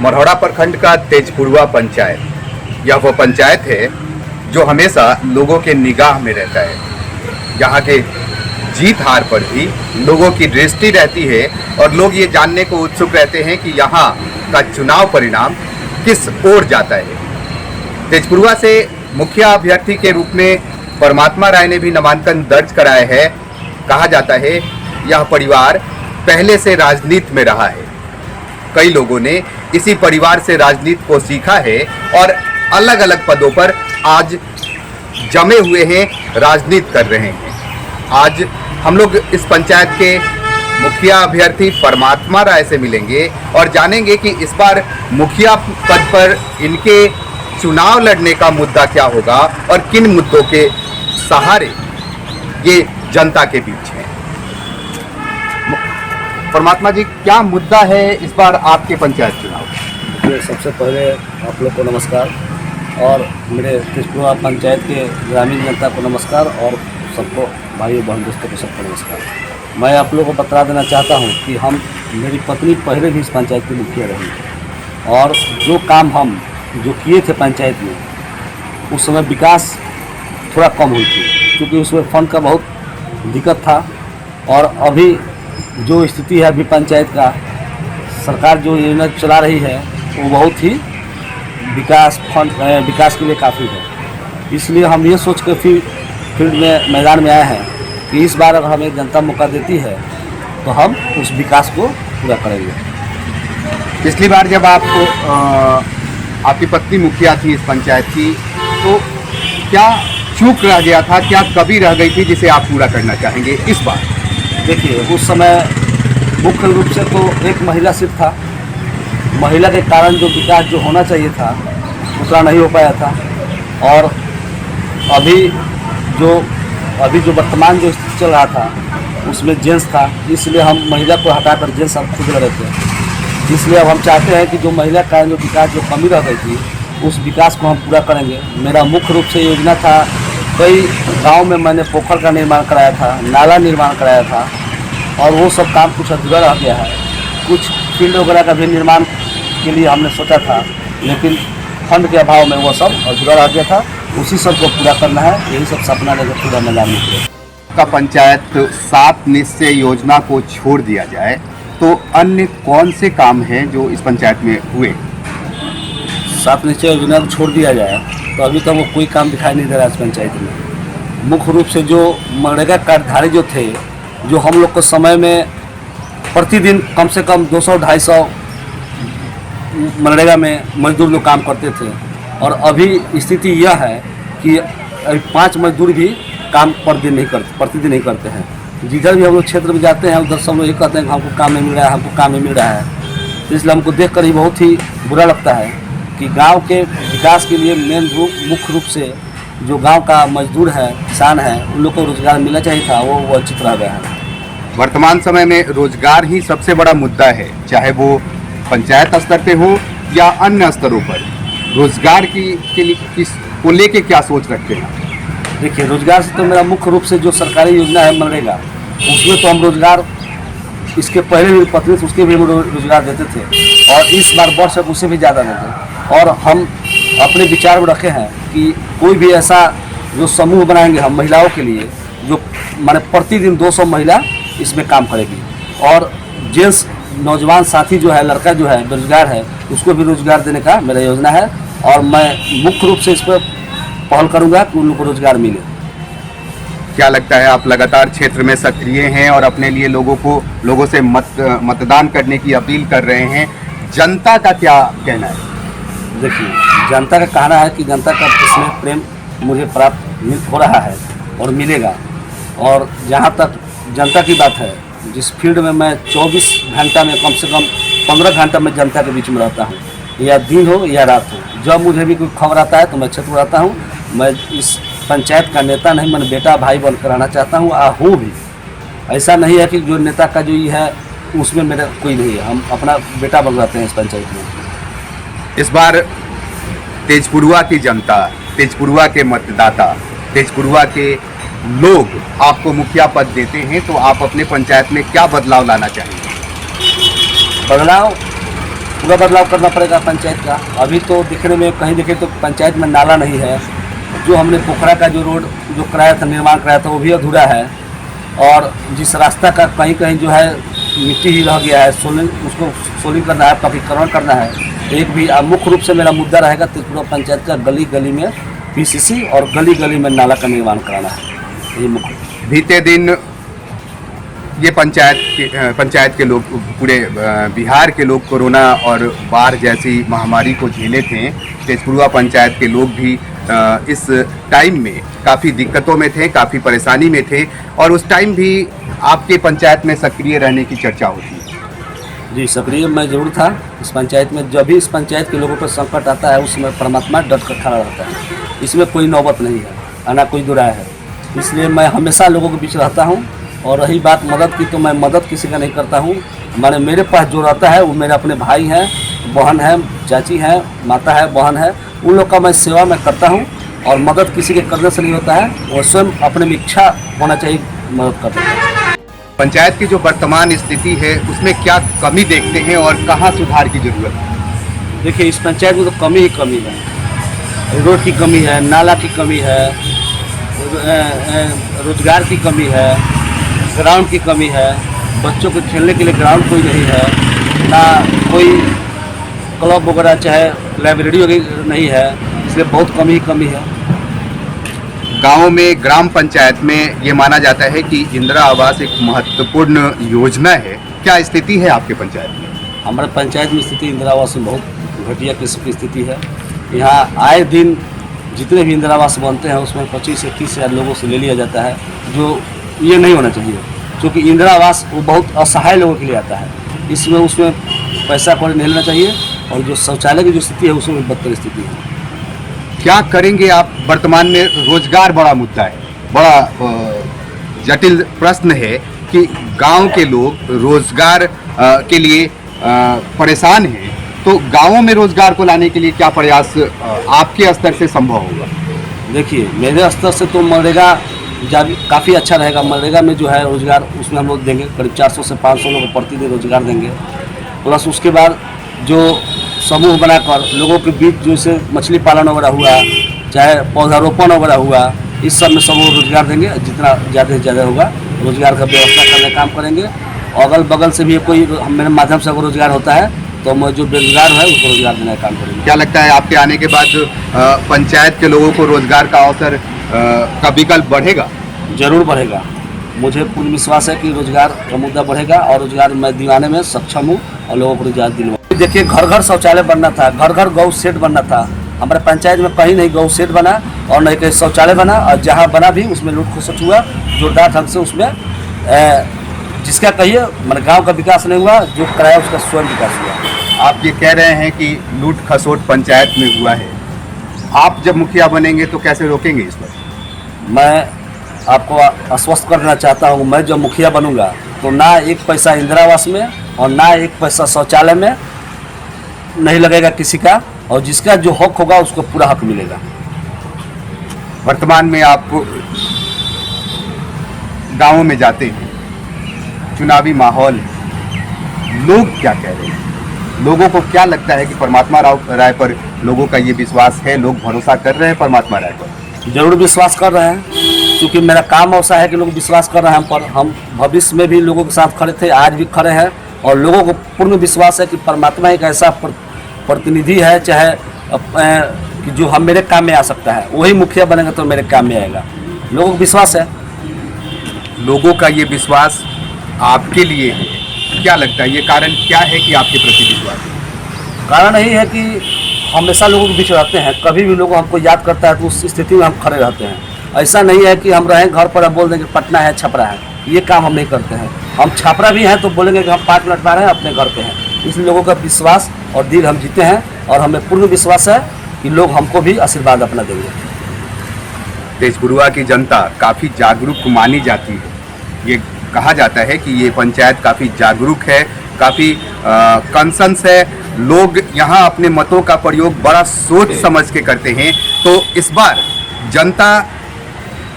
मढ़ौरा प्रखंड का तेजपुरवा पंचायत यह वो पंचायत है जो हमेशा लोगों के निगाह में रहता है। यहाँ के जीत हार पर भी लोगों की दृष्टि रहती है और लोग ये जानने को उत्सुक रहते हैं कि यहाँ का चुनाव परिणाम किस ओर जाता है। तेजपुरवा से मुखिया अभ्यर्थी के रूप में परमात्मा राय ने भी नामांकन दर्ज कराया है। कहा जाता है यह परिवार पहले से राजनीति में रहा है। कई लोगों ने इसी परिवार से राजनीति को सीखा है और अलग अलग पदों पर आज जमे हुए हैं, राजनीति कर रहे हैं। आज हम लोग इस पंचायत के मुखिया अभ्यर्थी परमात्मा राय से मिलेंगे और जानेंगे कि इस बार मुखिया पद पर इनके चुनाव लड़ने का मुद्दा क्या होगा और किन मुद्दों के सहारे ये जनता के बीच है। परमात्मा जी, क्या मुद्दा है इस बार आपके पंचायत चुनाव? सबसे पहले आप लोग को नमस्कार और मेरे तेजपुरवा पंचायत के ग्रामीण जनता को नमस्कार और सबको भाइयों बहन दोस्तों को सबको नमस्कार। मैं आप लोगों को बता देना चाहता हूं कि मेरी पत्नी पहले भी इस पंचायत की मुखिया रही और जो काम हम जो किए थे पंचायत में उस समय विकास थोड़ा कम हुई थी क्योंकि उसमें फंड का बहुत दिक्कत था। और अभी जो स्थिति है अभी पंचायत का सरकार जो योजना चला रही है वो बहुत ही विकास के लिए काफ़ी है। इसलिए हम ये सोच कर फील्ड में मैदान में आए हैं कि इस बार अगर हमें जनता मौका देती है तो हम उस विकास को पूरा करेंगे। पिछली बार जब आपकी पत्नी मुखिया थी इस पंचायत की, तो क्या चूक रह गया था, क्या कमी रह गई थी जिसे आप पूरा करना चाहेंगे इस बार? देखिए, उस समय मुख्य रूप से तो एक महिला सिर्फ था। महिला के कारण जो विकास जो होना चाहिए था उतना नहीं हो पाया था। और अभी जो वर्तमान जो स्थिति चल रहा था उसमें जेंट्स था, इसलिए हम महिला को हटाकर जेंट्स अब खुद रहे थे। इसलिए अब हम चाहते हैं कि जो महिला का जो विकास जो कमी रह गई थी उस विकास को हम पूरा करेंगे। मेरा मुख्य रूप से योजना था, कई गांव में मैंने पोखर का निर्माण कराया था, नाला निर्माण कराया था और वो सब काम कुछ अधूरा रह गया है। कुछ फील्ड वगैरह का भी निर्माण के लिए हमने सोचा था लेकिन फंड के अभाव में वो सब अधूरा रह गया था। उसी सब को पूरा करना है, यही सब सपना लेकर पूरा मैदान में का पंचायत 7 निश्चय योजना को छोड़ दिया जाए तो अन्य कौन से काम हैं जो इस पंचायत में हुए? 7 निश्चय योजना को छोड़ दिया जाए तो अभी तक वो कोई काम दिखाई नहीं दे रहा है इस पंचायत में। मुख्य रूप से जो मनरेगा कार्डधारी जो थे, जो हम लोग को समय में प्रतिदिन कम से कम 200-250 मनरेगा में मजदूर लोग काम करते थे और अभी स्थिति यह है कि 5 मजदूर भी काम प्रतिदिन नहीं करते हैं। जिधर भी हम लोग क्षेत्र में जाते हैं उधर सब लोग ये कहते हैं कि हमको काम नहीं मिल रहा है, हमको काम नहीं मिल रहा है। तो इसलिए हमको देखकर ही बहुत ही बुरा लगता है कि गांव के विकास के लिए मुख्य रूप से जो गांव का मजदूर है, किसान है, उन लोग को रोजगार मिलना चाहिए था, वो वंचित रह गया है। वर्तमान समय में रोजगार ही सबसे बड़ा मुद्दा है, चाहे वो पंचायत स्तर पे हो या अन्य स्तरों पर। रोजगार को लेके क्या सोच रखते हैं? देखिए, रोजगार से तो मेरा मुख्य रूप से जो सरकारी योजना है मनरेगा, उसमें तो हम रोजगार इसके पहले भी पत्नी से उसके भी हम रोजगार देते थे और इस बार वर्ष उससे भी ज़्यादा देते। और हम अपने विचार में रखे हैं कि कोई भी ऐसा जो समूह बनाएंगे हम महिलाओं के लिए, जो माने प्रतिदिन 200 महिला इसमें काम करेगी और जेंट्स नौजवान साथी जो है, लड़का जो है बेरोजगार है, उसको भी रोजगार देने का मेरा योजना है और मैं मुख्य रूप से इस पर पहल करूंगा कि उन लोगों को रोजगार मिले। क्या लगता है, आप लगातार क्षेत्र में सक्रिय हैं और अपने लिए लोगों से मतदान करने की अपील कर रहे हैं, जनता का क्या कहना है? देखिए, जनता का कहना है कि जनता का इसमें प्रेम मुझे प्राप्त हो रहा है और मिलेगा। और जहाँ तक जनता की बात है, जिस फील्ड में मैं 24 घंटा में कम से कम 15 घंटा में जनता के बीच में रहता हूँ, या दिन हो या रात हो, जब मुझे भी कोई खबर आता है तो मैं क्षेत्र में रहता हूँ। मैं इस पंचायत का नेता नहीं, मैं बेटा भाई बनकर रहना चाहता हूँ, हूँ भी। ऐसा नहीं है कि जो नेता का जो ये है उसमें मेरा कोई नहीं है, हम अपना बेटा बन जाते हैं इस पंचायत में। इस बार तेजपुरवा की जनता, तेजपुरवा के मतदाता, तेजपुरवा के लोग आपको मुखिया पद देते हैं तो आप अपने पंचायत में क्या बदलाव लाना चाहेंगे? बदलाव पूरा बदलाव करना पड़ेगा पंचायत का। अभी तो दिखने में कहीं देखे तो पंचायत में नाला नहीं है। जो हमने पोखरा का जो रोड जो कराया था, निर्माण कराया था, वो भी अधूरा है। और जिस रास्ता का कहीं कहीं जो है मिट्टी ही रह गया है, उसको सोलिंग करना है, पक्कीकरण करना है। एक भी मुख्य रूप से मेरा मुद्दा रहेगा तेजपुरा पंचायत का गली गली में पीसीसी और गली गली में नाला का निर्माण कराना है। ये मुख्य। बीते दिन ये पंचायत के लोग, पूरे बिहार के लोग कोरोना और बाढ़ जैसी महामारी को झेले थे। तेजपुरा पंचायत के लोग भी इस टाइम में काफ़ी दिक्कतों में थे, काफ़ी परेशानी में थे, और उस टाइम भी आपके पंचायत में सक्रिय रहने की चर्चा होती है। जी, सक्रिय मैं जरूर था इस पंचायत में। जब भी इस पंचायत के लोगों पर संकट आता है, उसमें परमात्मा डट कर खड़ा रहता है। इसमें कोई नौबत नहीं है, ना कोई दुराय है। इसलिए मैं हमेशा लोगों के बीच रहता हूँ। और रही बात मदद की, तो मैं मदद किसी का नहीं करता हूँ। माने मेरे पास जो रहता है वो मेरे अपने भाई हैं, बहन है, चाची है, माता है, बहन है, उन लोग का मैं सेवा में करता हूँ। और मदद किसी के करने से नहीं होता है, वो स्वयं अपने में इच्छा होना चाहिए मदद करते हैं। पंचायत की जो वर्तमान स्थिति है उसमें क्या कमी देखते हैं और कहाँ सुधार की जरूरत है? देखिए, इस पंचायत में तो कमी ही कमी है। रोड की कमी है, नाला की कमी है, रोजगार की कमी है, ग्राउंड की कमी है। बच्चों के खेलने के लिए ग्राउंड कोई नहीं है, ना कोई क्लब वगैरह चाहे लाइब्रेरी वगैरह नहीं है। इसलिए बहुत कमी ही कमी है। गाँव में ग्राम पंचायत में ये माना जाता है कि इंदिरा आवास एक महत्वपूर्ण योजना है। क्या स्थिति है आपके पंचायत में? हमारे पंचायत में स्थिति इंदिरा आवास में बहुत घटिया किस्म की स्थिति है। यहाँ आए दिन जितने भी इंदिरा आवास बनते हैं उसमें 25 से 30 हज़ार लोगों से ले लिया जाता है, जो ये नहीं होना चाहिए। क्योंकि इंदिरा आवास वो बहुत असहाय लोगों के लिए आता है। इसमें उसमें पैसा कौड़ी नहीं लेना चाहिए। और जो शौचालय की जो स्थिति है उसमें बदतर स्थिति है। क्या करेंगे आप? वर्तमान में रोजगार बड़ा मुद्दा है, बड़ा जटिल प्रश्न है कि गांव के लोग रोजगार के लिए परेशान हैं। तो गांवों में रोजगार को लाने के लिए क्या प्रयास आपके स्तर से संभव होगा? देखिए, मेरे स्तर से तो मनरेगा काफ़ी अच्छा रहेगा। मनरेगा में जो है रोजगार, उसमें हम लोग देंगे करीब 400 से 500 लोगों को प्रतिदिन रोजगार देंगे। प्लस उसके बाद जो समूह बनाकर लोगों के बीच जैसे मछली पालन वगैरह हुआ, चाहे पौधारोपण वगैरह हुआ, इस सब में समूह रोजगार देंगे। जितना ज़्यादा से ज़्यादा होगा रोजगार का व्यवस्था करने काम करेंगे। अगल बगल से भी कोई मेरे माध्यम से अगर रोजगार होता है तो मैं जो बेरोजगार है उसको रोजगार देने का काम करेंगे। क्या लगता है आपके आने के बाद पंचायत के लोगों को रोजगार का अवसर का विकल्प बढ़ेगा? जरूर बढ़ेगा। मुझे पूर्ण विश्वास है कि रोजगार का मुद्दा बढ़ेगा और रोजगार मैं दिलाने में सक्षम हूँ और लोगों को रोजगार दिलवा। देखिए, घर घर शौचालय बनना था, घर घर गौ शेड बनना था। हमारे पंचायत में कहीं नहीं गौ शेड बना और नहीं कहीं शौचालय बना। और जहाँ बना भी उसमें लूट खसोट हुआ जोरदार ढंग से। उसमें जिसका कहिए मतलब गाँव का विकास नहीं हुआ, जो कराया उसका स्वयं विकास हुआ। आप ये कह रहे हैं कि लूट खसोट पंचायत में हुआ है। आप जब मुखिया बनेंगे तो कैसे रोकेंगे इस पर? मैं आपको आश्वस्त करना चाहता हूँ, मैं जब मुखिया बनूंगा तो ना एक पैसा इंदिरा आवास में और ना एक पैसा शौचालय में नहीं लगेगा किसी का। और जिसका जो हक होगा उसको पूरा हक मिलेगा। वर्तमान में आप गांवों में जाते हैं, चुनावी माहौल, लोग क्या कह रहे हैं? लोगों को क्या लगता है कि परमात्मा राय पर लोगों का ये विश्वास है? लोग भरोसा कर रहे हैं परमात्मा राय पर? जरूर विश्वास कर रहे हैं, क्योंकि मेरा काम ऐसा है कि लोग विश्वास कर रहे हैं हम पर। हम भविष्य में भी लोगों के साथ खड़े थे, आज भी खड़े हैं। और लोगों को पूर्ण विश्वास है कि परमात्मा एक ऐसा प्रतिनिधि है, चाहे कि जो हम मेरे काम में आ सकता है। वही मुखिया बनेगा तो मेरे काम में आएगा। लोगों को विश्वास है। लोगों का ये विश्वास आपके लिए है, क्या लगता है ये कारण क्या है कि आपके प्रति विश्वास है? कारण यही है कि हमेशा लोगों के बीच रहते हैं। कभी भी लोग हमको याद करता है तो उस स्थिति में हम खड़े रहते हैं। ऐसा नहीं है कि हम रहें घर पर बोल देंगे पटना है, छपरा है, ये काम हम नहीं करते हैं। हम छपरा भी हैं तो बोलेंगे कि हम 5 मिनट में आ रहे हैं, अपने घर पे हैं। इसलिए लोगों का विश्वास और दिल हम जीते हैं। और हमें पूर्ण विश्वास है कि लोग हमको भी आशीर्वाद अपना देंगे। तेजपुरुआ की जनता काफ़ी जागरूक मानी जाती है। ये कहा जाता है कि ये पंचायत काफ़ी जागरूक है, काफ़ी कंसंस है। लोग यहाँ अपने मतों का प्रयोग बड़ा सोच समझ के करते हैं। तो इस बार जनता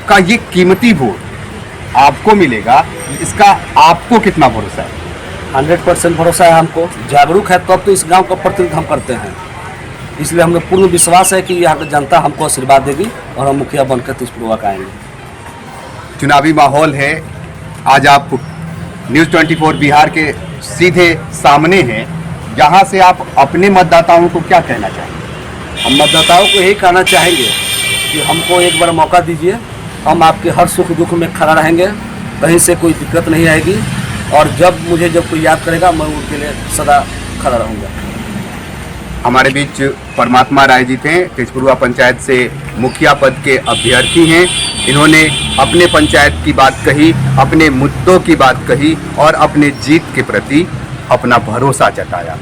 का ये कीमती वोट आपको मिलेगा, इसका आपको कितना भरोसा है? 100% भरोसा है हमको। जागरूक है तब तो इस गांव का प्रतिनिधित्व हम करते हैं, इसलिए हमें पूर्ण विश्वास है कि यहाँ की जनता हमको आशीर्वाद देगी और हम मुखिया बनकर तिजपुरवा का आएंगे। चुनावी माहौल है, आज आप न्यूज़ 24 बिहार के सीधे सामने हैं, यहाँ से आप अपने मतदाताओं को क्या कहना चाहेंगे? हम मतदाताओं को यही कहना चाहेंगे कि हमको एक बार मौका दीजिए, हम आपके हर सुख दुख में खड़ा रहेंगे, कहीं से कोई दिक्कत नहीं आएगी, और जब कोई याद करेगा मैं उनके लिए सदा खड़ा रहूँगा। हमारे बीच परमात्मा राय जी थे, तेजपुरवा पंचायत से मुखिया पद के अभ्यर्थी हैं। इन्होंने अपने पंचायत की बात कही, अपने मुद्दों की बात कही और अपने जीत के प्रति अपना भरोसा जताया।